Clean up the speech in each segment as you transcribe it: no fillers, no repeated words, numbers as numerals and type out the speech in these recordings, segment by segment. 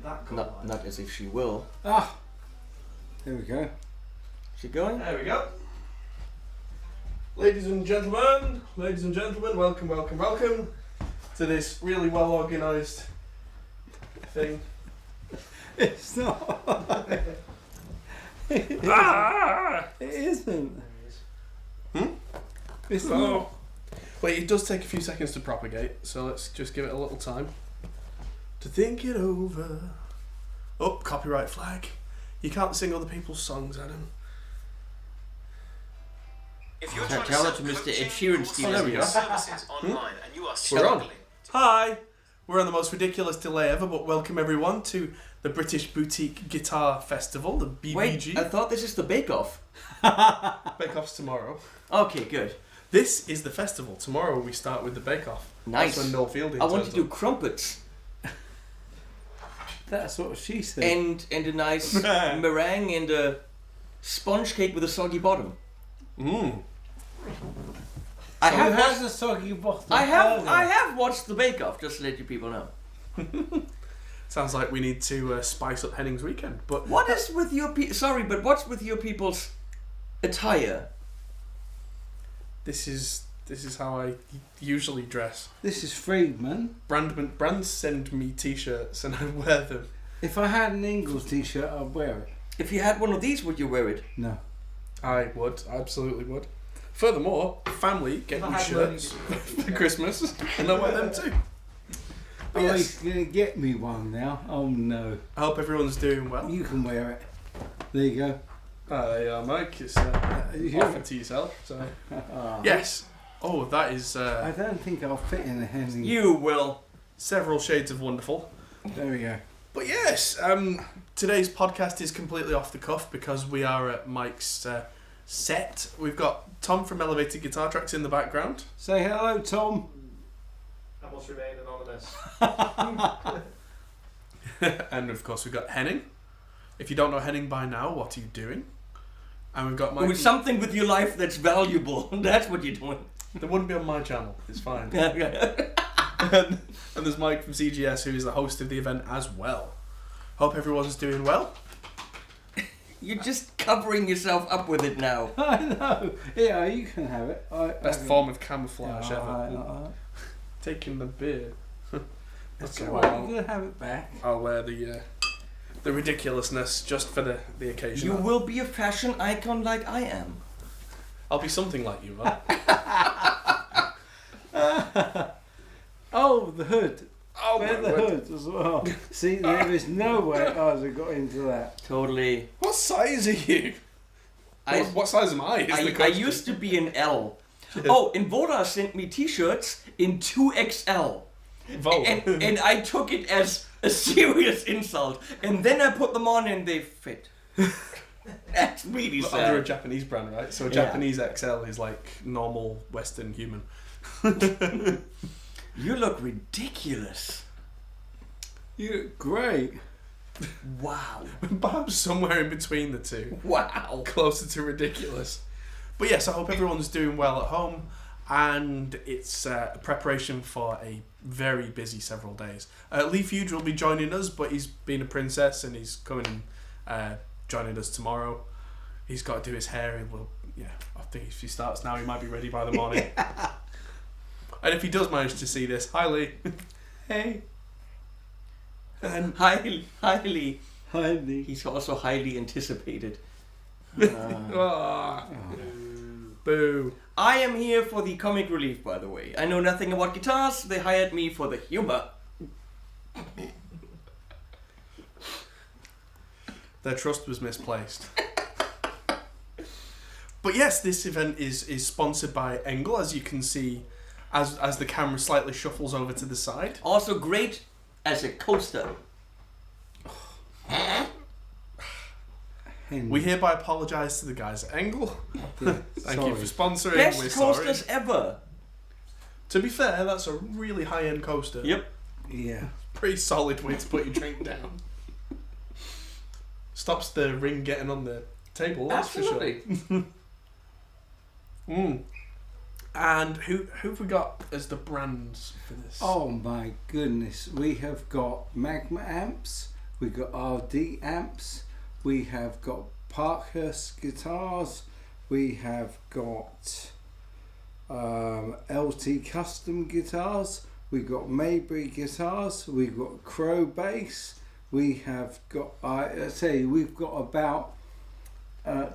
that go Not as if she will. Ah, there we go. Is she going? There we go. Ladies and gentlemen, welcome to this really well organised thing. It's not. It isn't. It's not. Wait, it does take a few seconds to propagate, so let's just give it a little time to think it over. Oh, copyright flag. You can't sing other people's songs, Adam. If you're Tell trying it to Mr. Ed Sheeran, Steve. there we go. services online and you are We're on. struggling. Hi! We're on the most ridiculous delay ever, but welcome everyone to the British Boutique Guitar Festival, the BBG. Wait, I thought this is the Bake Off. Bake Off's tomorrow. Okay, good. This is the festival. Tomorrow we start with the Bake Off. Nice. That's when Noel Fielding I want turns to do up. crumpets That's what she said. and a nice meringue and a sponge cake with a soggy bottom. Mmm. I Who have has watched, a soggy bottom? I have watched the Bake Off, just to let you people know. Sounds like we need to spice up Henning's weekend. But What is with your what's with your people's attire? this is how I usually dress. This is Friedman. Brands send me t-shirts and I wear them. If I had an Ingalls t-shirt, I'd wear it. If you had one of these, would you wear it? No. I would, absolutely would. Furthermore, family get me shirts for Christmas and I wear them too. But Oh, yes, he's going to get me one now. Oh, no. I hope everyone's doing well. You can wear it. There you go. There you are, Mike. It's You- offered to yourself. So yes. Oh, that is I don't think I'll fit in the Henning. You will. several shades of wonderful. There we go. But yes, today's podcast is completely off the cuff because we are at Mike's set. We've got Tom from Elevated Guitar Tracks in the background. Say hello, Tom. I must remain anonymous. And of course we've got Henning. If you don't know Henning by now, what are you doing? And we've got Mike. With something with your life that's valuable. That's what you're doing. They wouldn't be on my channel. It's fine. Yeah. and there's Mike from CGS, who is the host of the event as well. Hope everyone's doing well. You're just covering yourself up with it now. I know. Yeah, you can have it. Best form of camouflage ever. Alright. Taking the beer. That's Okay, alright. well, You're going to have it back. I'll wear the ridiculousness just for the occasion. You will be a fashion icon like I am. I'll be something like you, man. Oh, the hood. Oh Wear my the word. hood as well. See, there is no way I'd have got into that. Totally. What size are you? What size am I? Is the I question. used to be an L. Oh, and Voda sent me t-shirts in 2XL. Vote. And I took it as a serious insult. And then I put them on and they fit. That's really But under a sad. Japanese brand, right? So a Yeah. Japanese XL is like normal Western human. You look ridiculous. You look great. Wow. Perhaps somewhere in between the two. Wow. Closer to ridiculous. But yes, I hope everyone's doing well at home. And it's a preparation for a very busy several days. Lee Fuge will be joining us, but he's been a princess and he's coming and joining us tomorrow. He's got to do his hair and I think if he starts now, he might be ready by the morning. And if he does manage to see this, hi Lee. Hey. And Highly. Hi, Lee. He's also highly anticipated. ah, boo. I am here for the comic relief, by the way. I know nothing about guitars. They hired me for the humor. Their trust was misplaced. But yes, this event is sponsored by Engel, as you can see, as the camera slightly shuffles over to the side. Also great as a coaster. We hereby apologise to the guys at Engel. Thank you for sponsoring. Best We're coasters sorry. ever. To be fair, that's a really high-end coaster. Yep. Yeah. Pretty solid way to put your drink down. Stops the ring getting on the table, that's Absolutely. for sure. And who've we got as the brands for this? Oh my goodness. We have got Magma amps. we've got RD amps, we have got Parkhurst guitars, we have got LT custom guitars, we've got Maybury guitars, we've got Crow bass, we have got, we've got about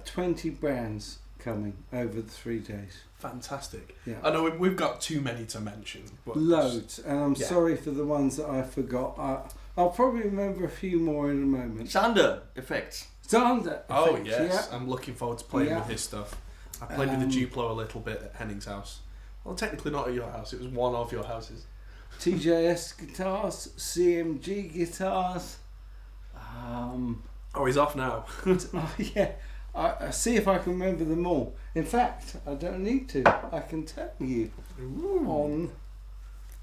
20 brands coming over the 3 days. Fantastic. Yeah. I know we've got too many to mention. But Loads, and I'm Yeah. sorry for the ones that I forgot. I'll probably remember a few more in a moment. Sander effects. Zander. Oh effects, yes, yeah. I'm looking forward to playing Yeah. with his stuff. I played with the Duplo a little bit at Henning's house. Well, technically not at your house. It was one of your houses. TJS guitars, CMG guitars. Oh, he's off now. Oh, yeah. I see if I can remember them all. In fact, I don't need to. I can tell you on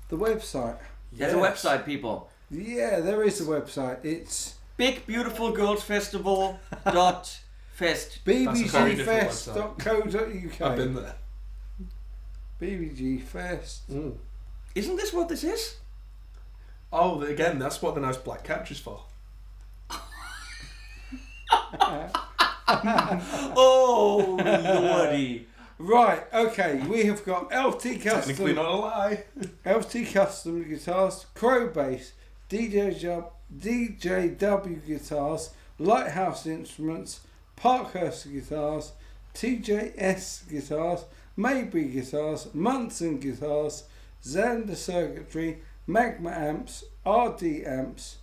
the website. There's a website, people. Yeah, there is a website. It's Big Beautiful Girls Festival dot fest. bbgfest.co.uk. I've been there. BBG Fest. Isn't this what this is? Oh, again, that's what the nice black couch is for. Oh, lordy. Right, okay, we have got LT Technically Custom, not a lie. LT Custom guitars, Crow bass, DJW guitars, Lighthouse Instruments, Parkhurst guitars, TJS guitars, Maybury guitars, Munson guitars, Xander circuitry, Magma amps, RD amps,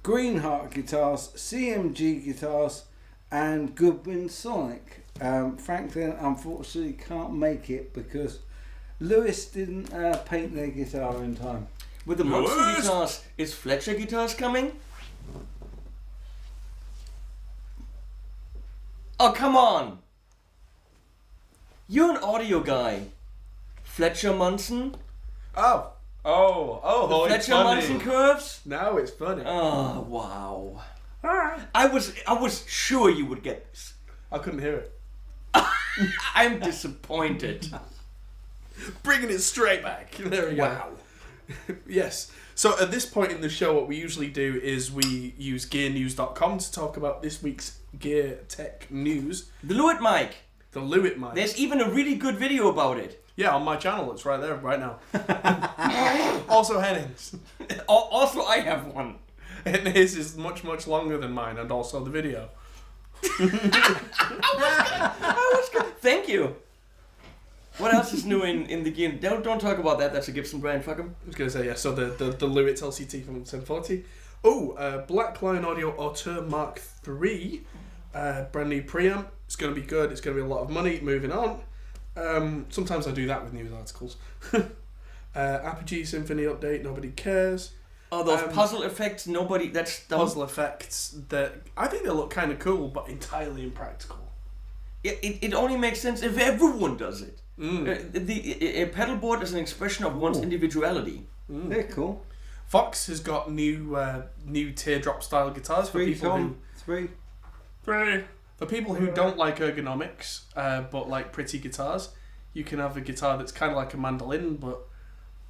Greenheart guitars, CMG guitars, and Goodwin Sonic. Franklin unfortunately can't make it because Lewis didn't paint their guitar in time. With the Munson guitars, is Fletcher guitars coming? Oh, come on! You're an audio guy. Fletcher Munson? Oh, The it's Fletcher funny. Munson curves? Now it's funny. Oh, wow. I was sure you would get this. I couldn't hear it. I'm disappointed. Bringing it straight back. There we Wow. go. Yes. So at this point in the show, what we usually do is we use gearnews.com to talk about this week's gear tech news. The Lewitt mic. The Lewitt mic. There's even a really good video about it. Yeah, on my channel. It's right there right now. Also Henning's. Also, I have one. And his is much, much longer than mine, and also the video. Thank you. What else is new in the game? Don't talk about that. That's a Gibson brand. Fuck 'em. I was going to say, yeah, so the Lewitt LCT from 1040. Oh, Black Lion Audio Auteur Mark III. Brand new preamp. It's going to be good. It's going to be a lot of money. Moving on. Sometimes I do that with news articles. Apogee Symphony update. Nobody cares. Oh, those puzzle effects. Nobody. That's dumb. Puzzle effects that I think they look kind of cool, but entirely impractical. It only makes sense if everyone does it. Mm. A pedal board is an expression of one's individuality. They're cool. Fox has got new teardrop style guitars for people Three. For people who don't like ergonomics, but like pretty guitars. You can have a guitar that's kind of like a mandolin, but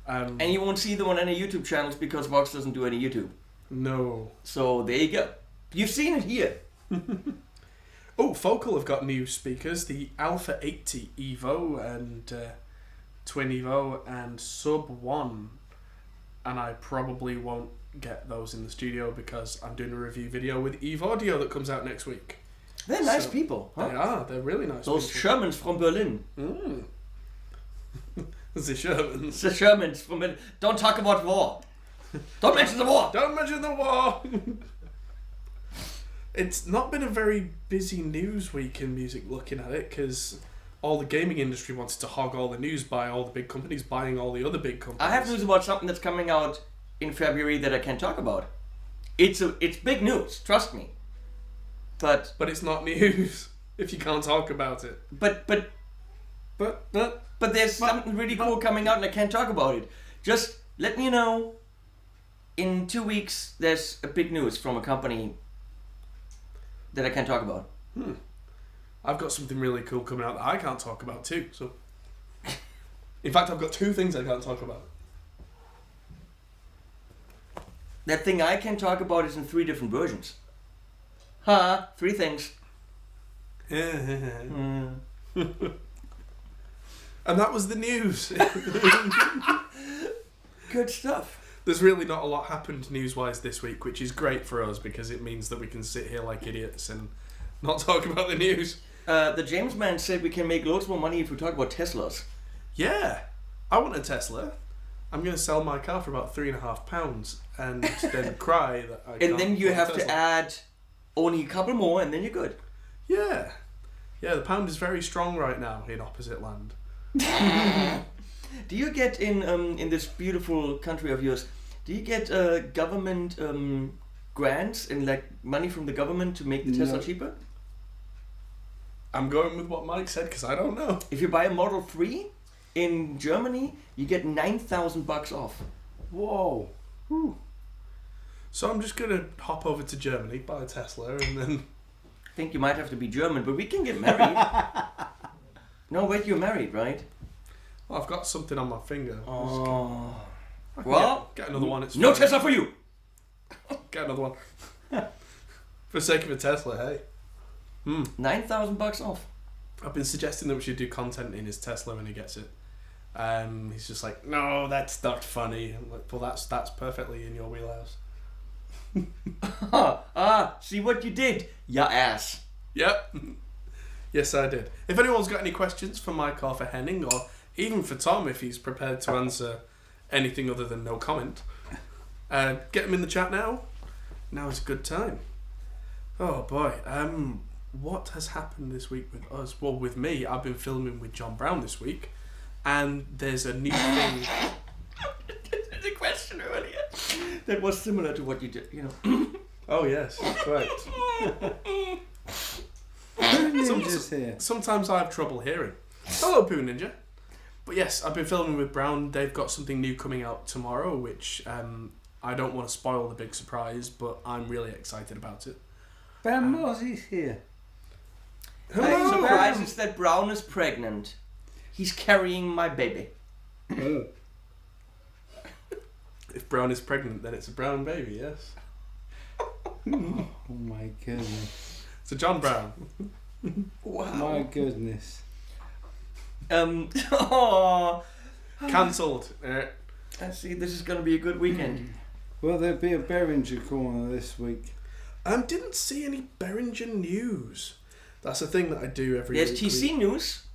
And you won't see them on any YouTube channels because Vox doesn't do any YouTube. no. So there you go. You've seen it here. Oh, Focal have got new speakers: the Alpha 80 Evo and Twin Evo and Sub 1. And I probably won't get those in the studio because I'm doing a review video with Eve Audio that comes out next week. They're nice So, people. Huh? They are. They're really nice. Those people. Shermans from Berlin. Mm. The Shermans. The Shermans from Berlin. Don't talk about war. Don't mention the war. Don't mention the war. It's not been a very busy news week in music looking at it because all the gaming industry wants to hog all the news by all the big companies buying all the other big companies. I have news about something that's coming out in February that I can't talk about. It's big news, trust me. But But it's not news if you can't talk about it. but there's something really cool coming out and I can't talk about it. Just let me know. In 2 weeks, there's a big news from a company that I can't talk about. I've got something really cool coming out that I can't talk about too. So, in fact, I've got two things I can't talk about. That thing I can talk about is in 3 different versions. 3 things. And that was the news. Good stuff. There's really not a lot happened news-wise this week, which is great for us because it means that we can sit here like idiots and not talk about the news. The James man said we can make loads more money if we talk about Teslas. Yeah, I want a Tesla. I'm going to sell my car for about £3.5 and then cry that I can't. And then you afford have a to Tesla. add only a couple more and then you're good. Yeah. Yeah, the pound is very strong right now in opposite land. Do you get in this beautiful country of yours, do you get government grants and like money from the government to make the Tesla No. cheaper? I'm going with what Mike said because I don't know. If you buy a Model 3 in Germany, you get $9,000 off. Whoa. So I'm just going to hop over to Germany, buy a Tesla, and then... I think you might have to be German, but we can get married. No, wait, you're married, right? Well, I've got something on my finger. Oh. I can Well, get another one. It's no fine. Tesla for you! Get another one. For the sake of a Tesla, hey. $9,000 off. I've been suggesting that we should do content in his Tesla when he gets it. He's just like, no, that's not funny. I'm like, well, that's perfectly in your wheelhouse. See what you did, ya ass. Yep. Yes, I did. If anyone's got any questions for Mike or for Henning, or even for Tom, if he's prepared to answer anything other than no comment, get him in the chat now. Now is a good time. Oh boy. What has happened this week with us? Well, with me, I've been filming with John Brown this week, and there's a new thing. There's a question earlier that was similar to what you did, you know. Oh yes, right. Poo Ninja's here. Sometimes I have trouble hearing. Hello, Poo Ninja. But yes, I've been filming with Brown. They've got something new coming out tomorrow, which I don't want to spoil the big surprise, but I'm really excited about it. Ben Mossie's here. The surprise is that Brown is pregnant. He's carrying my baby. If Brown is pregnant, then it's a brown baby, yes. Oh my goodness. So John Brown. Wow. My goodness. Oh. Cancelled. I see, this is going to be a good weekend. Will there be a Behringer corner this week? Didn't see any Behringer news. That's a thing that I do every There's week. TC News.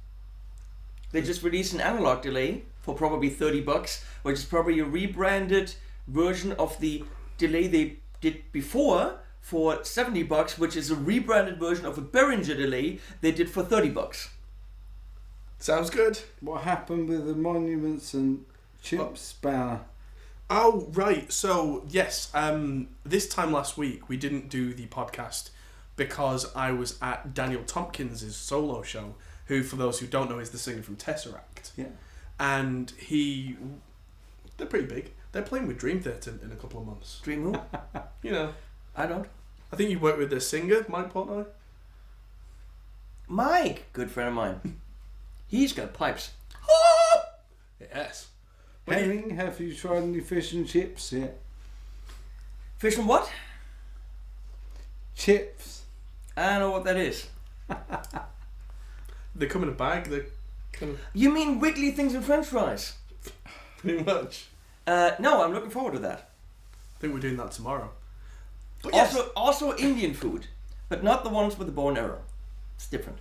They just released an analog delay for probably $30, which is probably a rebranded version of the delay they did before for $70, which is a rebranded version of a Behringer delay they did for $30. Sounds good. What happened with the Monuments and Chips banner? Oh, right. So, yes, this time last week we didn't do the podcast because I was at Daniel Tompkins' solo show, who, for those who don't know, is the singer from Tesseract. Yeah. And they're pretty big. They're playing with Dream Theater in a couple of months. Dream who? You know. I don't. I think you work with their singer, Mike Portnoy. Mike, good friend of mine. He's got pipes. Yes. Henning, have you tried any fish and chips yet? Fish and what? Chips. I don't know what that is. They come in a bag. They're kind of You mean wiggly things in French fries? pretty much. No, I'm looking forward to that. I think we're doing that tomorrow. But yes. Also Indian food, but not the ones with the bow and arrow. It's different.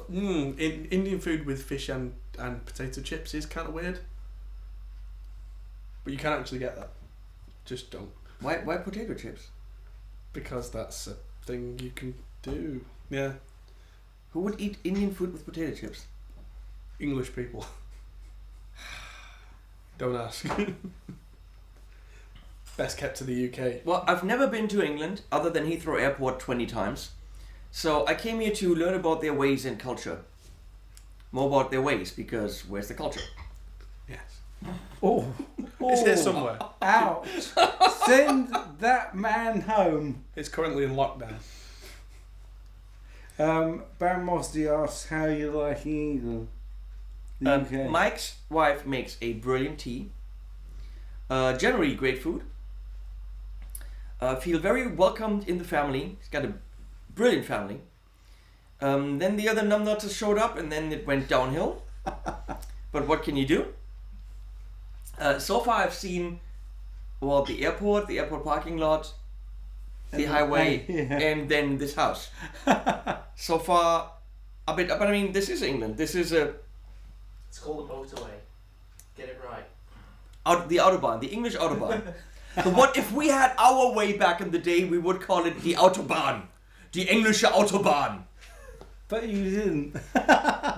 Indian food with fish and potato chips is kind of weird. But you can actually get that. Just don't. Why potato chips? Because that's a thing you can do. Yeah. Who would eat Indian food with potato chips? English people. Don't ask. Best kept to the UK. Well, I've never been to England other than Heathrow Airport 20 times. So I came here to learn about their ways and culture. More about their ways, because where's the culture? Yes. Oh. It's here somewhere. Ouch. Send that man home. It's currently in lockdown. Baron Mossy asks how you liking England. The UK. Mike's wife makes a brilliant tea. Generally great food. feel very welcomed in the family. He's got a brilliant family. Then the other numbnuts showed up, and then it went downhill. But what can you do? So far I've seen, well, the airport parking lot, the highway, and then this house. So far, but I mean, this is England. This is It's called a motorway. Get it right. the Autobahn, the English Autobahn. So what if we had our way back in the day? We would call it the Autobahn, the Englische Autobahn. But you didn't.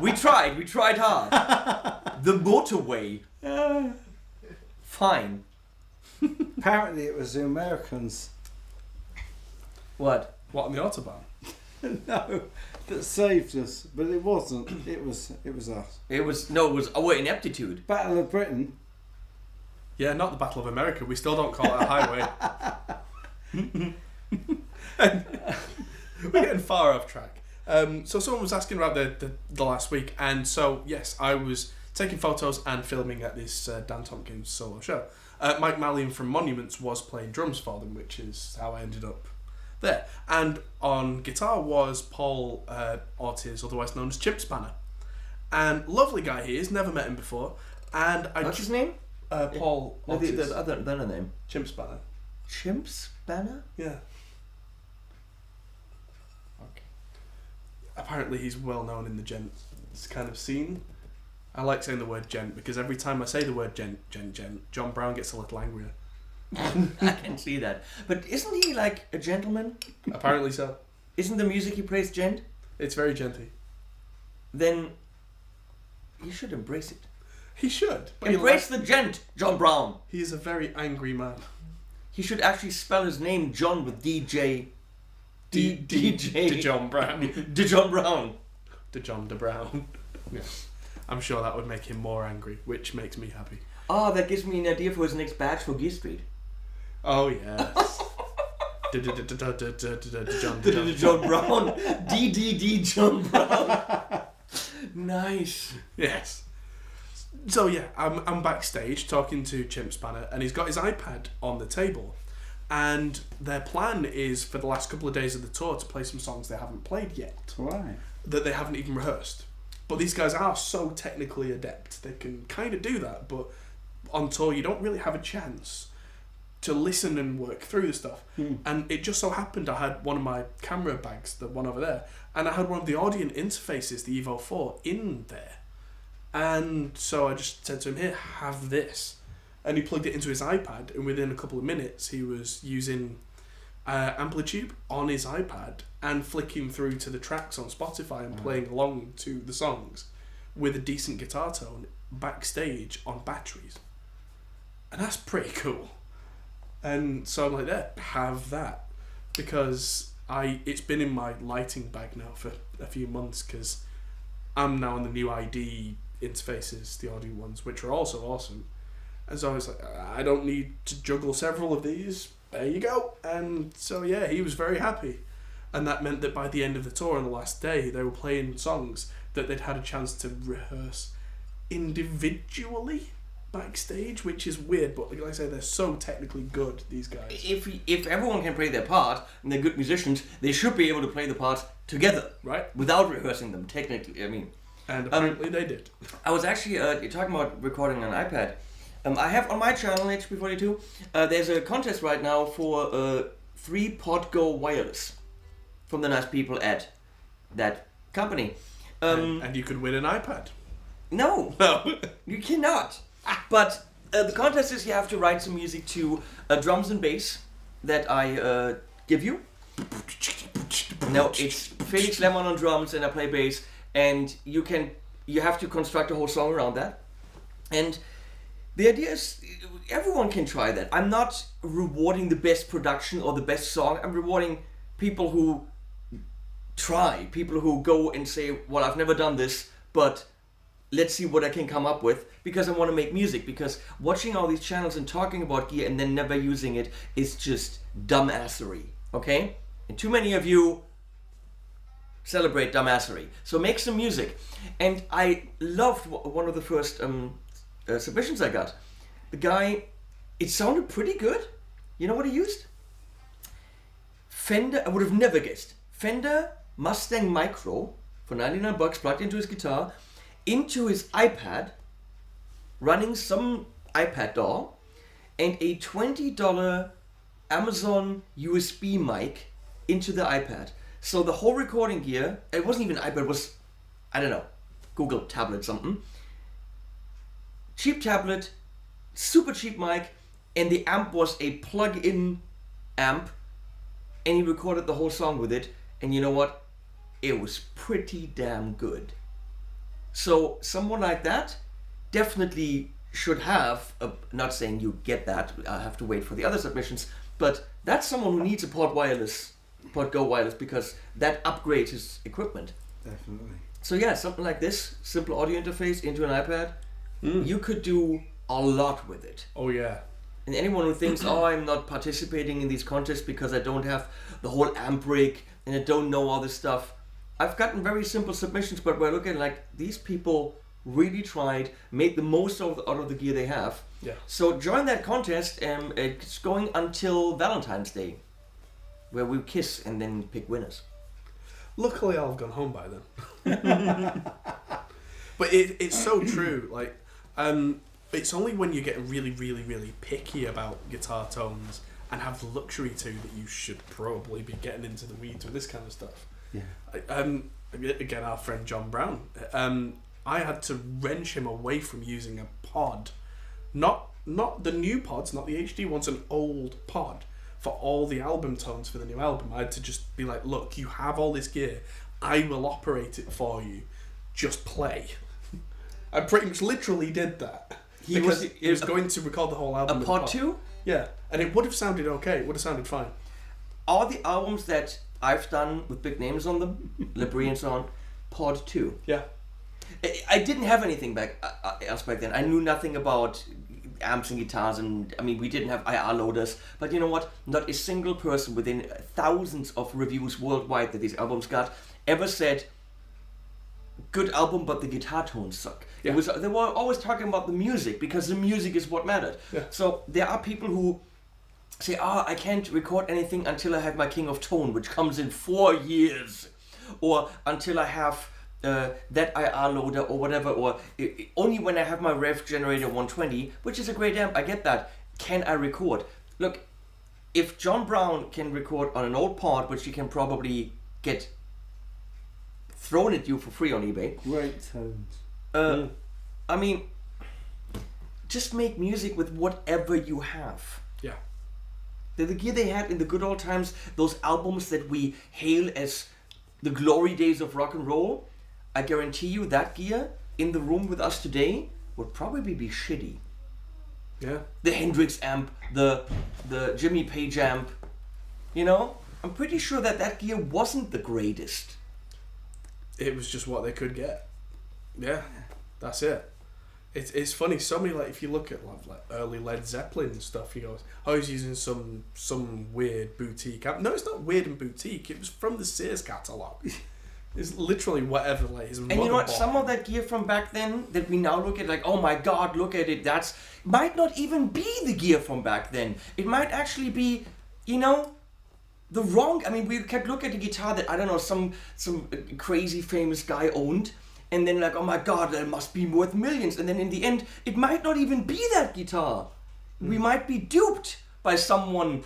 We tried hard. The motorway. Fine. Apparently it was the Americans. What? What, on the Autobahn? No, that saved us, but it wasn't. It was us. It was our ineptitude. Battle of Britain. Yeah, not the Battle of America. We still don't call it a highway. We're getting far off track. So someone was asking about the last week, and so yes, I was taking photos and filming at this Dan Tompkins solo show. Mike Mallion from Monuments was playing drums for them, which is how I ended up there. And on guitar was Paul Ortiz, otherwise known as Chimp Spanner. And lovely guy he is, never met him before. And What's his name? Paul No, Ortiz. the other name. Chimp Spanner. Chimp Spanner? Yeah. Okay. Apparently he's well known in the gents kind of scene. I like saying the word gent because every time I say the word gent, John Brown gets a little angrier. I can see that. But isn't he like a gentleman? Apparently so. Isn't the music he plays gent? It's very genty. Then you should embrace it. He should. But Embrace the gent, John Brown. he is a very angry man. He should actually spell his name John with DJ. DJ. De John Brown. De John Brown. De John de Brown. Yes. I'm sure that would make him more angry, which makes me happy. Oh, that gives me an idea for his next badge for Gear Street. Oh, yes. John John Brown. DDD John Brown. Nice. Yes. So yeah, I'm backstage talking to Chimp Spanner, and he's got his iPad on the table, and their plan is for the last couple of days of the tour to play some songs they haven't played yet, Right. that they haven't even rehearsed. But these guys are so technically adept, they can kind of do that, but on tour you don't really have a chance to listen and work through the stuff. And it just so happened I had one of my camera bags, the one over there, and I had one of the Audient interfaces, the Evo 4, in there. And so I just said to him, here, have this. And he plugged it into his iPad, and within a couple of minutes he was using Amplitude on his iPad and flicking through to the tracks on Spotify and playing along to the songs with a decent guitar tone backstage on batteries. And that's pretty cool. And so I'm like, there, have that. Because it's been in my lighting bag now for a few months, because I'm now on the new ID interfaces, the audio ones, which are also awesome. And so I was like, I don't need to juggle several of these. There you go. And so yeah, he was very happy. And that meant that by the end of the tour on the last day, they were playing songs that they'd had a chance to rehearse individually backstage, which is weird, but like I say, they're so technically good, these guys. If everyone can play their part and they're good musicians, they should be able to play the parts together, Right? without rehearsing them. Technically, I mean. And apparently they did. I was actually you're talking about recording on an iPad. I have on my channel HP42. There's a contest right now for 3-Pod Go wireless from the nice people at that company. And you could win an iPad. No, No. you cannot. But the contest is you have to write some music to drums and bass that I give you. No, it's Felix Lemon on drums and I play bass, and you have to construct a whole song around that. And the idea is everyone can try that. I'm not rewarding the best production or the best song. I'm rewarding people who try, people who go and say, well, I've never done this, but let's see what I can come up with, because I want to make music. Because watching all these channels and talking about gear and then never using it is just dumbassery, okay? And too many of you celebrate dumbassery. So make some music. And I loved one of the first submissions I got. The guy, it sounded pretty good. You know what he used? Fender, I would have never guessed. Fender Mustang Micro for $99 plugged into his guitar, into his iPad, running some iPad DAW, and a $20 Amazon USB mic into the iPad. So the whole recording gear, it wasn't even iPad, it was, I don't know, Google tablet something. Cheap tablet, super cheap mic, and the amp was a plug-in amp, and he recorded the whole song with it, and you know what? It was pretty damn good. So someone like that definitely should have, not saying you get that, I have to wait for the other submissions, but that's someone who needs a Port Go wireless, because that upgrades his equipment. Definitely. So yeah, something like this, simple audio interface into an iPad, you could do a lot with it. Oh yeah. And anyone who thinks, oh, I'm not participating in these contests because I don't have the whole amp rig and I don't know all this stuff. I've gotten very simple submissions, but we're looking like these people really tried, made the most out of the gear they have. Yeah. So join that contest, and it's going until Valentine's Day, where we kiss and then pick winners. Luckily, I'll have gone home by then. But it's so true. Like, it's only when you get really, really, really picky about guitar tones and have the luxury to that you should probably be getting into the weeds with this kind of stuff. Yeah. Again, our friend John Brown. I had to wrench him away from using a pod, not the new pods, not the HD ones, an old pod for all the album tones for the new album. I had to just be like, look, you have all this gear, I will operate it for you, just play. I pretty much literally did that. He was going to record the whole album. A with pod 2? Yeah, and it would have sounded okay. It would have sounded fine. All the albums that I've done with big names on them, Libri and so on, pod 2. Yeah. I didn't have anything else back then. I knew nothing about amps and guitars, and I mean, we didn't have IR loaders. But you know what? Not a single person within thousands of reviews worldwide that these albums got ever said, good album, but the guitar tones suck. Yeah. They were always talking about the music, because the music is what mattered. Yeah. So there are people who say, I can't record anything until I have my King of Tone, which comes in 4 years, or until I have that IR loader or whatever, or only when I have my Rev Generator 120, which is a great amp, I get that, can I record? Look, if John Brown can record on an old pod, which he can probably get thrown at you for free on eBay. Great tones. I mean, just make music with whatever you have. Yeah. The gear they had in the good old times, those albums that we hail as the glory days of rock and roll, I guarantee you that gear in the room with us today would probably be shitty. Yeah. The Hendrix amp, the Jimmy Page amp, you know? I'm pretty sure that gear wasn't the greatest. It was just what they could get. Yeah, that's it. It's funny. So many, like, if you look at like early Led Zeppelin stuff, he goes, "Oh, he's using some weird boutique amp." No, it's not weird and boutique. It was from the Sears catalog. It's literally whatever, like his. And you know what? Some of that gear from back then that we now look at, like, oh my God, look at it. That's might not even be the gear from back then. It might actually be, you know, the wrong. I mean, we could look at a guitar that, I don't know, some crazy famous guy owned, and then like, oh my God, that must be worth millions. And then in the end, it might not even be that guitar. We might be duped by someone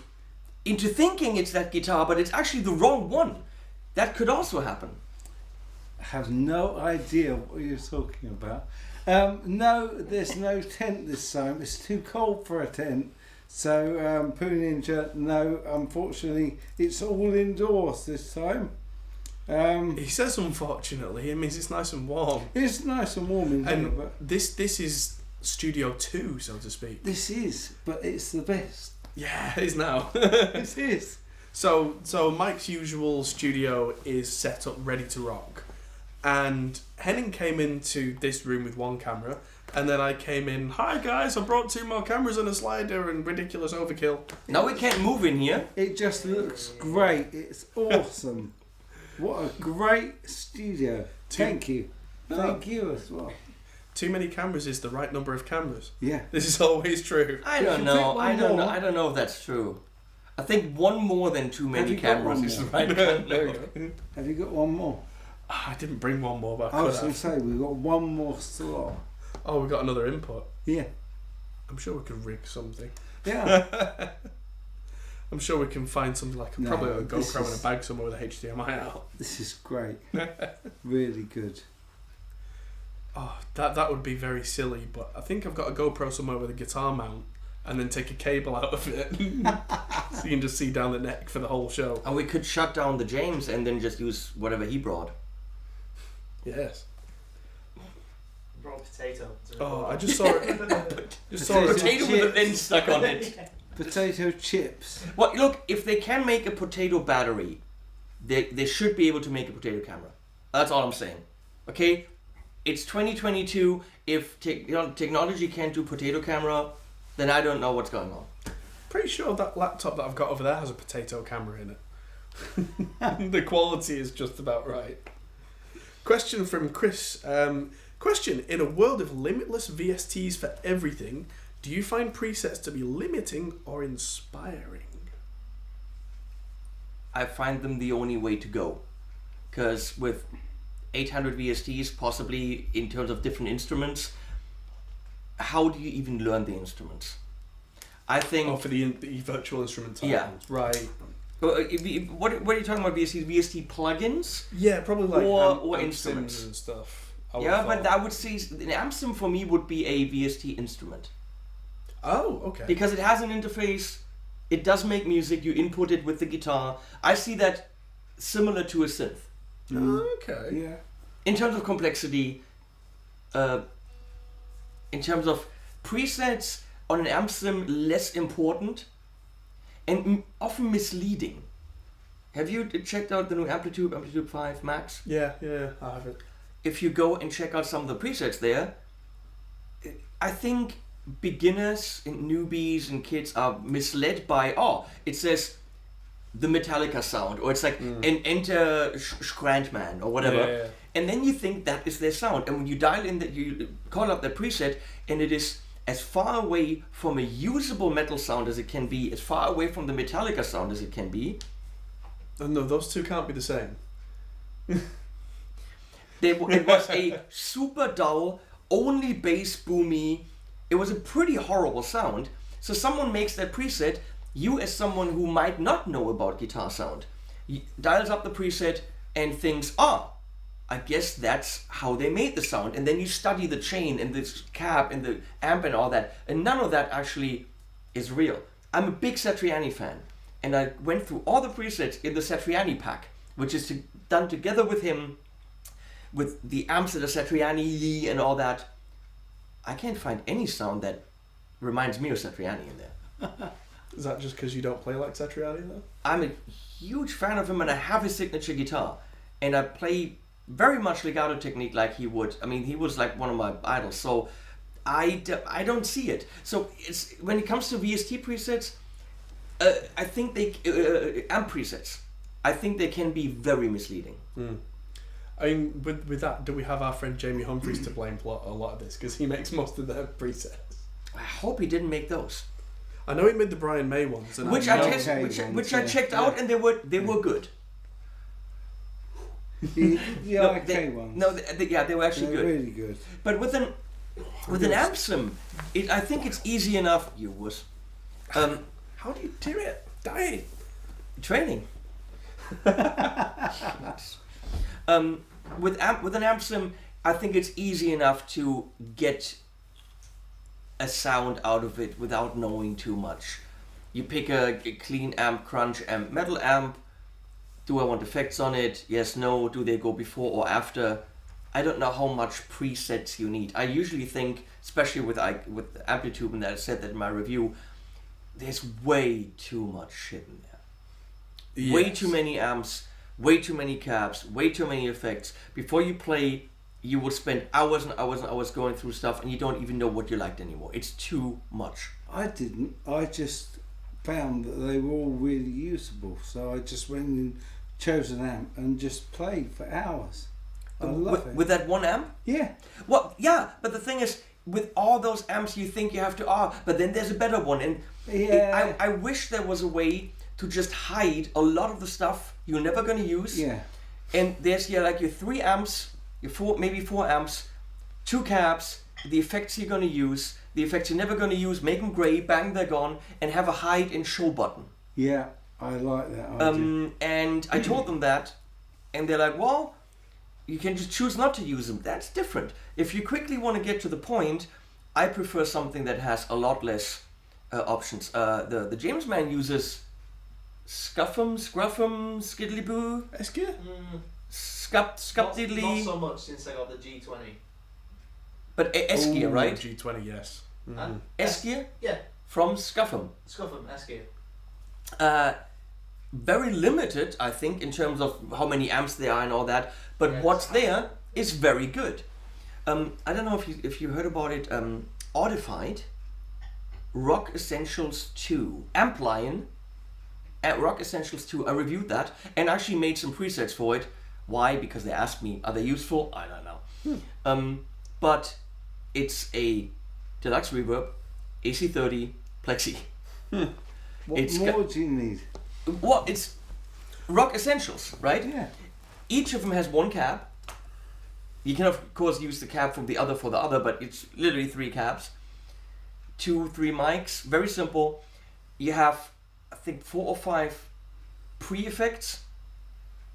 into thinking it's that guitar, but it's actually the wrong one. That could also happen. I have no idea what you're talking about. No, there's no tent this time. It's too cold for a tent. So, Poo Ninja, no, unfortunately, it's all indoors this time. He says unfortunately. It means it's nice and warm. It's nice and warm in here, And but this is Studio 2, so to speak. this is, but it's the best. Yeah, it is now. This is. So Mike's usual studio is set up ready to rock. And Henning came into this room with one camera, and then I came in, "Hi guys, I brought 2 more cameras and a slider and ridiculous overkill." Now we can't move in here. It just looks great. It's awesome. What a great studio. Thank you. Thank you as well. Too many cameras is the right number of cameras. Yeah. This is always true. I If don't you know. pick one I don't know. more- I don't know if that's true. I think one more than too many you got cameras one is the more? right There you kind. go. Have you got one more? I didn't bring one more, but I I was could going to have. say, we've got one more slot. Oh, we got another input. Yeah. I'm sure we could rig something. Yeah. I'm sure we can find something like No, probably a this GoPro in a is- bag somewhere with a HDMI out. This is great. Really good. Oh, that would be very silly, but I think I've got a GoPro somewhere with a guitar mount, and then take a cable out of it, so you can just see down the neck for the whole show. And we could shut down the James and then just use whatever he brought. Yes. Raw potato. to Oh, record. I just saw it. Just saw it. Potato with a lens stuck on it. Potato chips. Well, look, if they can make a potato battery, they should be able to make a potato camera. That's all I'm saying. Okay? It's 2022. If technology can't do potato camera, then I don't know what's going on. Pretty sure that laptop that I've got over there has a potato camera in it. The quality is just about right. Question from Chris. Question: in a world of limitless VSTs for everything, do you find presets to be limiting or inspiring? I find them the only way to go. Because with 800 VSTs, possibly in terms of different instruments, how do you even learn the instruments? I think... Oh, for the virtual instrument Yeah. titles. Right. What are you talking about, VSTs? VST plugins? Yeah, probably like Or amp instruments. sims and stuff. I would Yeah, have but thought. I would say an amp sim for me would be a VST instrument. Oh, okay. Because it has an interface, it does make music, you input it with the guitar. I see that similar to a synth. Oh, okay. Yeah. In terms of complexity, in terms of presets on an amp sim, less important and often misleading. Have you checked out the new Amplitude 5 Max? Yeah, I have it. If you go and check out some of the presets there, I think beginners and newbies and kids are misled by, it says the Metallica sound, or it's like enter Scrantman or whatever. Yeah. And then you think that is their sound. And when you dial in that, you call up the preset, and it is as far away from a usable metal sound as it can be, as far away from the Metallica sound as it can be. No, those two can't be the same. It was a super dull, only bass boomy. It was a pretty horrible sound. So someone makes that preset. You, as someone who might not know about guitar sound, dials up the preset and thinks, I guess that's how they made the sound. And then you study the chain and the cab and the amp and all that. And none of that actually is real. I'm a big Satriani fan. And I went through all the presets in the Satriani pack, which is done together with him, with the amps that are Satriani and all that. I can't find any sound that reminds me of Satriani in there. Is that just because you don't play like Satriani though? I'm a huge fan of him, and I have his signature guitar. And I play very much legato technique like he would. I mean, he was like one of my idols. So I don't see it. So it's when it comes to VST presets, I think amp presets, I think they can be very misleading. I mean, with that, do we have our friend Jamie Humphries to blame for a lot of this? Because he makes most of the presets. I hope he didn't make those. I know he made the Brian May ones, and Which I I checked out, and they were good. The arcade ones. No, they were actually They're good. really good. But with an amp sim, I think it's easy enough. You was How do you do it? Die. training. With an amp sim, I think it's easy enough to get a sound out of it without knowing too much. You pick a clean amp, crunch amp, metal amp. Do I want effects on it? Yes, no. Do they go before or after? I don't know how much presets you need. I usually think, especially with Amplitude, and I said that in my review, there's way too much shit in there. Yes. Way too many amps, way too many cabs, way too many effects. Before you play, you will spend hours and hours and hours going through stuff, and you don't even know what you liked anymore. It's too much. I didn't. I just found that they were all really usable. So I just went and chose an amp and just played for hours. I love it. With that one amp? Yeah. Well, yeah, but the thing is, with all those amps, you think you have to, but then there's a better one. And Yeah. I wish there was a way to just hide a lot of the stuff you're never going to use. Yeah. And there's like your 3 amps, your 4 amps, 2 cabs, the effects you're going to use, the effects you're never going to use, make them grey, bang, they're gone, and have a hide and show button. Yeah, I like that idea. And I told them that, and they're like, well, you can just choose not to use them. That's different. If you quickly want to get to the point, I prefer something that has a lot less options. The James Man uses Scruffum, Skiddly-Boo, Eskia? Scup Not Diddly, so much since I got the G20. but Eskia, Ooh, right? G20, yes. Huh? Eskia Yeah, from Scuffum. Scuffum, Eskia. Very limited, I think, in terms of how many amps there are and all that. But Yeah, what's it's there is very good. I don't know if you heard about it. Audified, Rock Essentials 2, Amp Lion, at Rock Essentials 2. I reviewed that and actually made some presets for it. Why? Because they asked me, are they useful? I don't know. But it's a deluxe reverb, AC30 Plexi. What it's more do you need? Well, it's Rock Essentials, right? Yeah. Each of them has 1 cab. You can of course use the cab from the other for the other, but it's literally 3 cabs. 2, 3 mics, very simple. You have, I think, 4 or 5 pre-effects.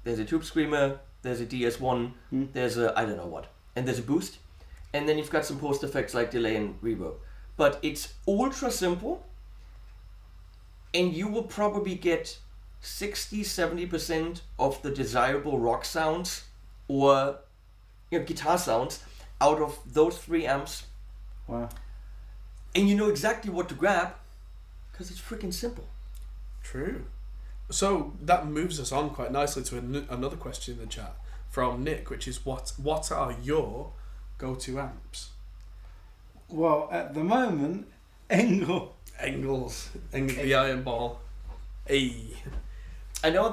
There's a Tube Screamer, there's a DS1, there's a, I don't know what, and there's a boost. And then you've got some post effects like delay and reverb. But it's ultra simple, and you will probably get 60-70% of the desirable rock sounds or guitar sounds out of those 3 amps. Wow. And you know exactly what to grab because it's freaking simple. True. So that moves us on quite nicely to another question in the chat from Nick, which is what are your go-to amps? Well, at the moment, Engels, the Iron Ball. Hey. I know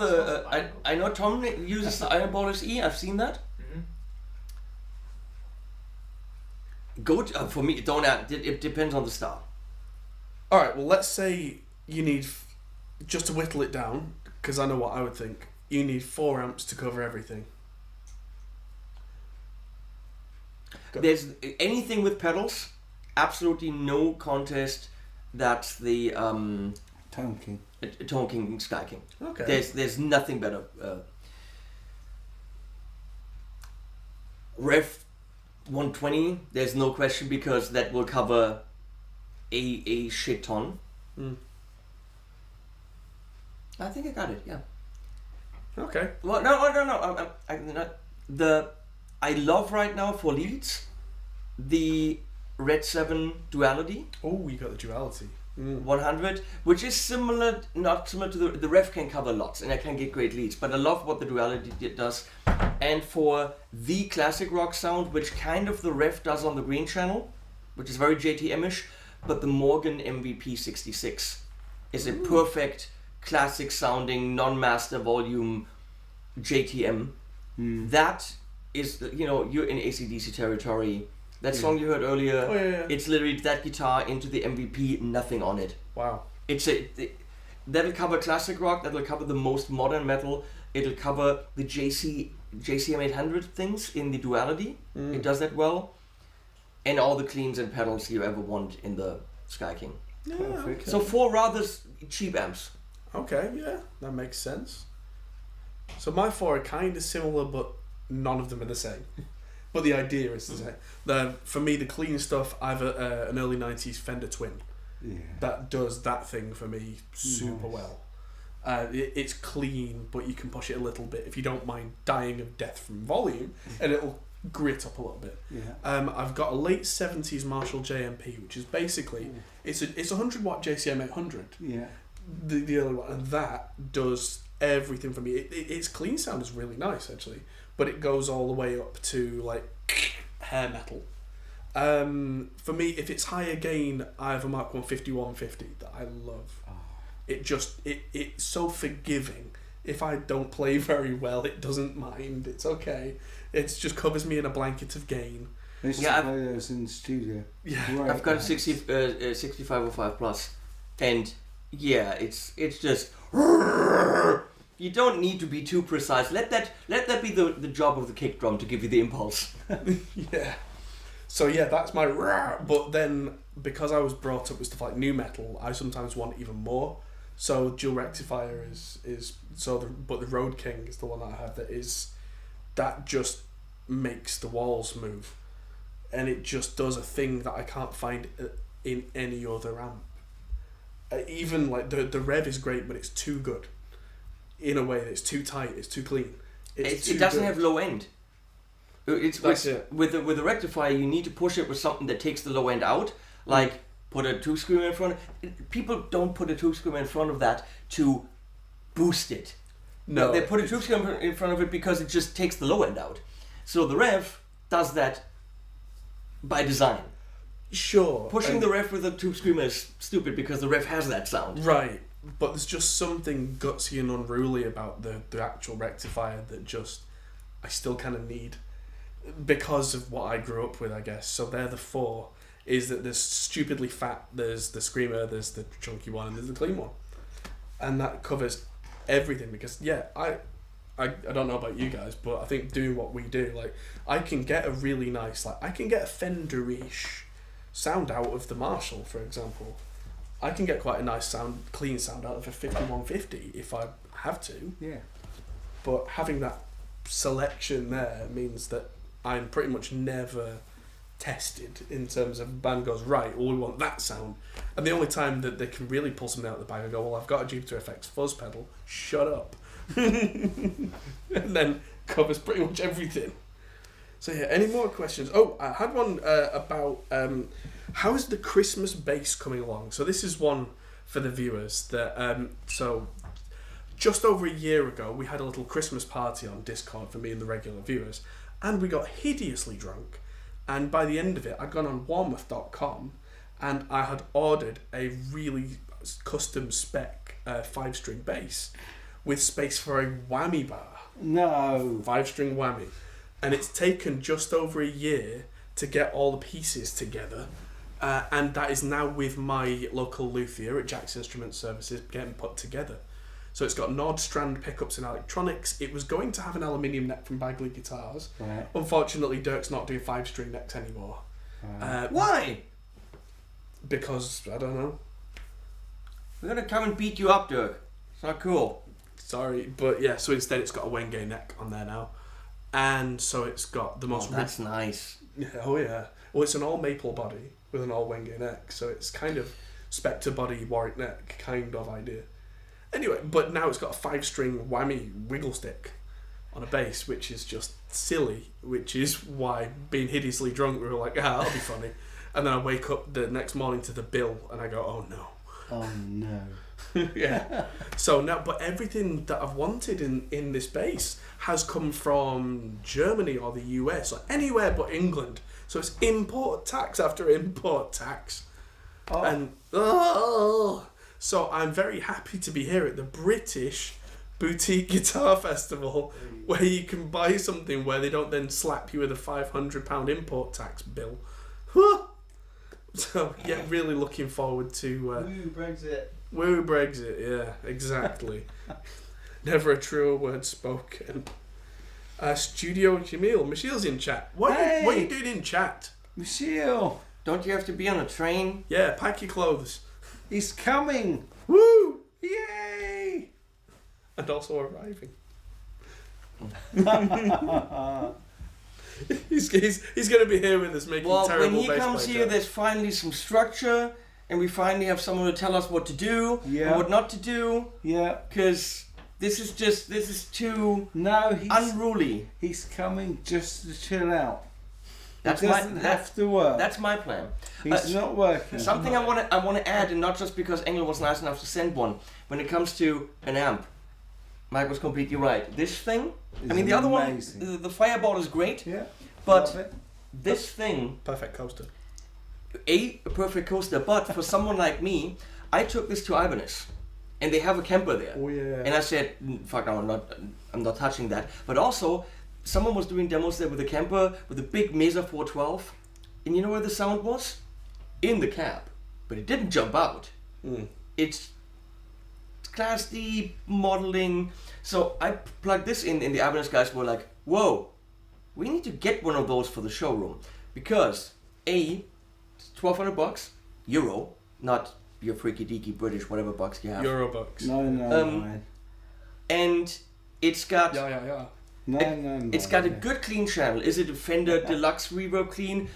I know Tom uses the Iron Ball SE. I've seen that. Go to, for me. Don't add. It depends on the style. All right. Well, let's say you need just to whittle it down, because I know what I would think. You need 4 amps to cover everything. There's anything with pedals. Absolutely no contest. That's the Tone King. Tone King Sky King. Okay. There's nothing better. Ref 120. There's no question because that will cover a shit ton. I think I got it. Yeah. Okay. Well, no. I love right now for leads the Red 7 Duality. Oh, you got the Duality. 100, which is similar, not similar to the Ref can cover lots and I can get great leads, but I love what the Duality does. And for the classic rock sound, which kind of the Ref does on the Green Channel, which is very JTM-ish, but the Morgan MVP 66 is a perfect classic sounding non-master volume JTM. That is, you're in AC/DC territory. That song you heard earlier, it's literally that guitar into the MVP, nothing on it. Wow. That'll cover classic rock, that'll cover the most modern metal, it'll cover the JCM 800 things in the Duality, it does that well, and all the cleans and pedals you ever want in the Sky King. Yeah, Perfect. okay. So 4 rather cheap amps. Okay, yeah, that makes sense. So my 4 are kind of similar, but none of them are the same. But the idea is the same. For me, the clean stuff, I have an early 90s Fender Twin. Yeah. That does that thing for me super well. It's clean, but you can push it a little bit if you don't mind dying of death from volume, and it'll grit up a little bit. Yeah. I've got a late 70s Marshall JMP, which is basically, it's a 100 watt JCM 800. Yeah. The other one, and that does everything for me. Its clean sound is really nice actually, but it goes all the way up to like hair metal. For me, if it's higher gain, I have a Mark 150 that I love. It's so forgiving. If I don't play very well, it doesn't mind. It's okay. It just covers me in a blanket of gain. I used to play those in the studio. Yeah. I've got a 6505 plus, and yeah, it's just You don't need to be too precise. Let that be the job of the kick drum to give you the impulse. Yeah. So yeah, that's my but then because I was brought up with stuff like new metal, I sometimes want even more. So dual rectifier is but the Road King is the one that I have that just makes the walls move, and it just does a thing that I can't find in any other amp. Even like the rev is great, but it's too good. In a way, it's too tight, it's too clean. It doesn't have low end. That's it. With the rectifier, you need to push it with something that takes the low end out, like put a tube screamer in front. People don't put a tube screamer in front of that to boost it. No, they put a tube screamer in front of it because it just takes the low end out. So the rev does that by design. Sure. Pushing the rev with a tube screamer is stupid because the rev has that sound. Right, but there's just something gutsy and unruly about the actual rectifier that just I still kind of need because of what I grew up with, I guess. So they're the four. Is that there's stupidly fat, there's the screamer, there's the chunky one, and there's the clean one, and that covers everything. Because yeah, I don't know about you guys, but I think doing what we do, like I can get a really nice, like I can get a Fender-ish sound out of the Marshall, for example. I can get quite a nice clean sound out of a 5150 if I have to. Yeah. But having that selection there means that I'm pretty much never tested in terms of band goes, right, well we want that sound. And the only time that they can really pull something out of the bag and go, well I've got a Jupiter FX fuzz pedal, shut up. And then covers pretty much everything. So yeah, any more questions? Oh, I had one about how is the Christmas bass coming along? So this is one for the viewers that so just over a year ago we had a little Christmas party on Discord for me and the regular viewers, and we got hideously drunk, and by the end of it I'd gone on Warmouth.com and I had ordered a really custom spec 5-string bass with space for a whammy bar. No. 5-string whammy. And it's taken just over a year to get all the pieces together, and that is now with my local luthier at Jack's Instrument Services getting put together. So it's got Nordstrand pickups and electronics. It was going to have an aluminium neck from Bagley Guitars. Right. Unfortunately, Dirk's not doing 5-string necks anymore. Why? Because, I don't know. We're gonna come and beat you up, Dirk. It's not cool. Sorry, but yeah, so instead it's got a Wenge neck on there now. And so it's got the most... that's nice. Yeah, oh yeah. Well, it's an all maple body with an all Wenge neck, so it's kind of Spectre body, Warwick neck kind of idea. Anyway, but now it's got a 5-string whammy wiggle stick on a bass, which is just silly, which is why, being hideously drunk, we were like, that'll be funny. And then I wake up the next morning to the bill, and I go, oh no. Oh no. Yeah. So now, but everything that I've wanted in this bass has come from Germany or the US or anywhere but England. So it's import tax after import tax. Oh. And so I'm very happy to be here at the British Boutique Guitar Festival, where you can buy something where they don't then slap you with a £500 import tax bill. So yeah, really looking forward to Woo, Brexit. Woo Brexit, yeah, exactly. Never a truer word spoken. Studio Jamil, Michelle's in chat. What are you doing in chat? Michelle, Don't you have to be on a train? Yeah, pack your clothes. he's coming. Woo! Yay! And also arriving. He's going to be here with us making Well, terrible when he bass comes player here, jokes. there's finally some structure, and we finally have someone to tell us what to do Yeah. and what not to do. Yeah. Because this is too No, unruly. he's coming just to chill out. That's he doesn't have to work. That's my plan. He's not working. Something I want to add, and not just because Engel was nice enough to send one. When it comes to an amp, Mike was completely right. This thing, I mean, the other one, amazing. the Fireball is great, Yeah. but Love it. this thing, Perfect coaster. a perfect coaster. But for someone like me, I took this to Ibanez, and they have a camper there. Oh yeah. And I said, fuck no, I'm not touching that. But also, someone was doing demos there with a camper with a big Mesa 412. And you know where the sound was? In the cab. But it didn't jump out. Mm. It's Class D modeling. So I plugged this in, and the Ibanez guys were like, "Whoa, we need to get one of those for the showroom because it's $1,200 euro, not your freaky deaky British whatever box you have. Eurobucks. No. And it's got Yeah. No. it's got a good clean channel. Is it a Fender Deluxe Reverb clean?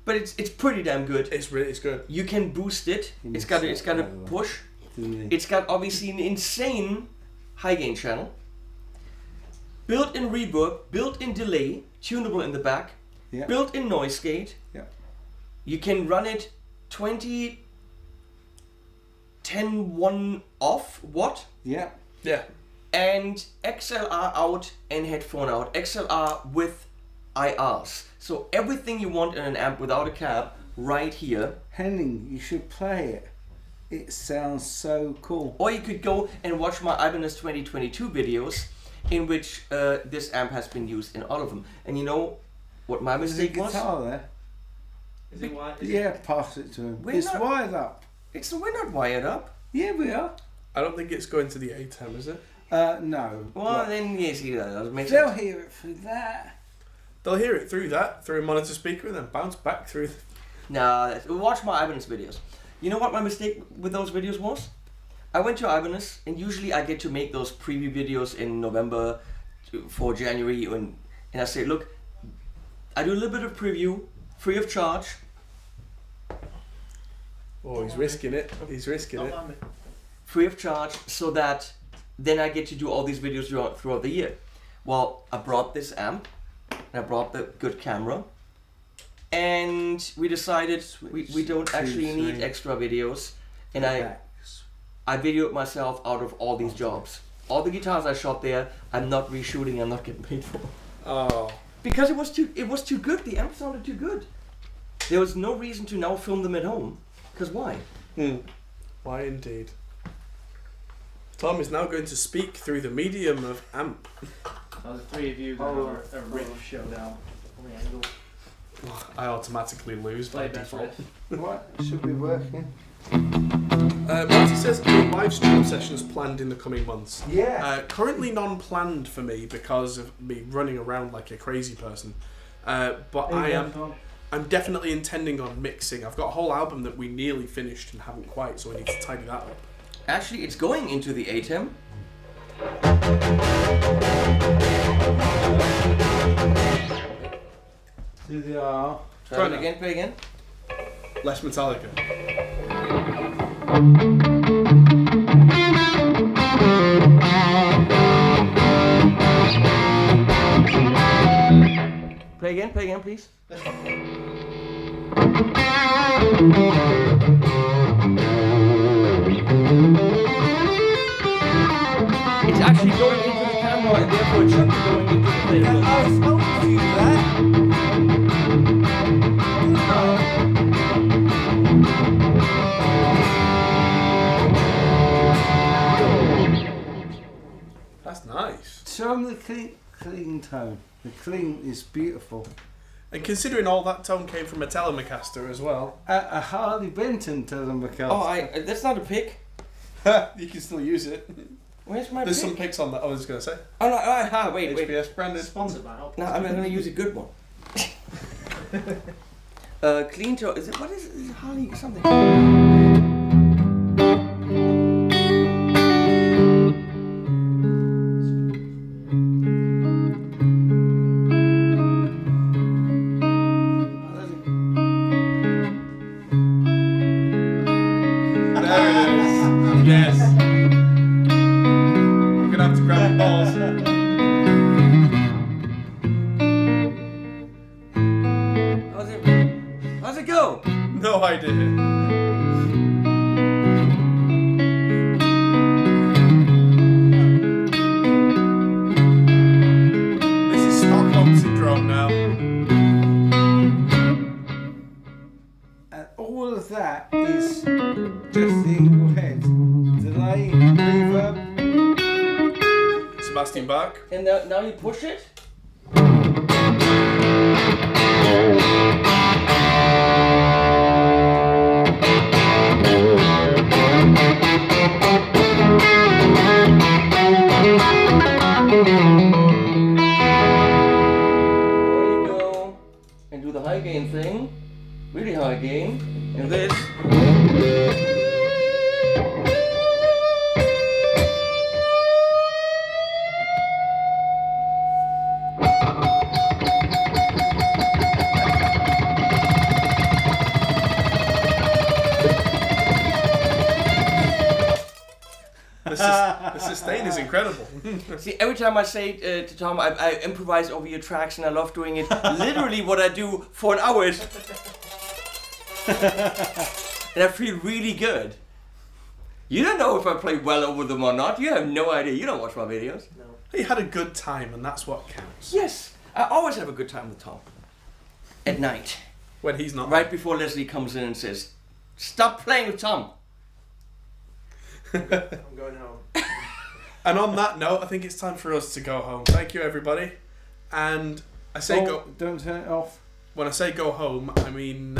But it's pretty damn good. It's good. You can boost it. It's got a push. It's got obviously an insane high gain channel. Built-in reverb, built-in delay, tunable in the back, built-in noise gate. Yeah. You can run it 20, 10, 1 off watt. Yeah. Yeah. And XLR out and headphone out. XLR with IRs. So everything you want in an amp without a cab, right here. Henning, you should play it. It sounds so cool. Or you could go and watch my Ibanez 2022 videos, in which this amp has been used in all of them. And you know what my There's a mistake was? guitar there. Is it white? Yeah, pass it to him. We're It's not- wired up. We're not wired up. Yeah, we are. I don't think it's going to the ATEM, is it? No. Well, then yes, he does. Makes They'll sense. hear it through that. They'll hear it through a monitor speaker, and then bounce back through. Nah, watch my Ibanez videos. You know what my mistake with those videos was? I went to Ibanez, and usually I get to make those preview videos in November for January, and I say, look, I do a little bit of preview, free of charge. Oh, he's risking it. Not on me. Free of charge, so that then I get to do all these videos throughout the year. Well, I brought this amp, and I brought the good camera, and we decided we don't actually need extra videos, and I videoed myself out of all these jobs. All the guitars I shot there, I'm not reshooting, I'm not getting paid for. Oh. Because it was too good, the amp sounded too good. There was no reason to now film them at home, because why? Why indeed? Tom is now going to speak through the medium of amp. The three of you are a rip showdown on the angle. I automatically lose by Play best default. riff. What? Should be working. Marty says live stream sessions planned in the coming months. Yeah. Currently non-planned for me because of me running around like a crazy person. But I'm definitely intending on mixing. I've got a whole album that we nearly finished and haven't quite, so I need to tidy that up. Actually, it's going into the ATEM. Do the R. Try it again, play again. Less Metallica. Play again, please. It's actually going into the camera, and therefore it should be going into the thing. I told you that. That's nice. Show him the clean tone. The clean is beautiful. And considering all that tone came from a Telecaster as well. A Harley Benton Telecaster. Oh, that's not a pick. You can still use it. Where's my There's pick? some picks on that I was going to say. Oh, no, wait. HBS branded. Sponsored by Alp. No, I'm going to use a good one. Clean tone. Is it? What is it? Is it Harley something? There it is. Yes. I'm going to have to grab the balls. How's it go? No idea. This is Stockholm Syndrome now. And all of that is just the equal head. Delay, reverb. Sebastian Bach. And now you push it. you go. And do the high gain thing. Really high gain. And this. The sustain is incredible. See, every time I say to Tom, I improvise over your tracks and I love doing it. Literally what I do for an hour. And I feel really good. You don't know if I play well over them or not. You have no idea. You don't watch my videos. No. You had a good time, and that's what counts. Yes, I always have a good time with Tom. At night. When he's not. Right before Leslie comes in and says, "Stop playing with Tom." I'm going home. And on that note, I think it's time for us to go home. Thank you, everybody. And I say Don't turn it off. when I say go home, I mean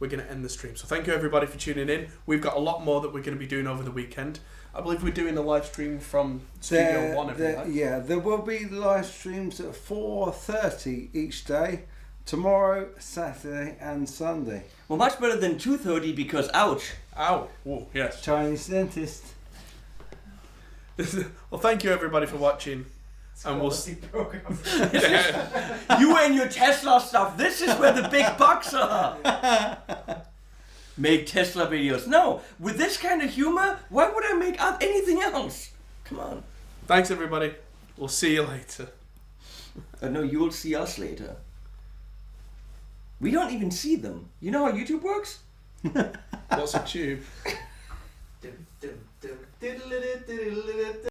we're going to end the stream. So thank you, everybody, for tuning in. We've got a lot more that we're going to be doing over the weekend. I believe we're doing a live stream from Studio 1 every night. Yeah, there will be live streams at 4:30 each day. Tomorrow, Saturday and Sunday. Well, much better than 2:30 because ouch. Ow. Whoa, yes. Chinese dentist. Well, thank you, everybody, for watching. And we'll see. You and your Tesla stuff. This is where the big bucks are. Make Tesla videos. No, with this kind of humor, why would I make anything else? Come on. Thanks, everybody. We'll see you later. No, you'll see us later. We don't even see them. You know how YouTube works? What's a tube?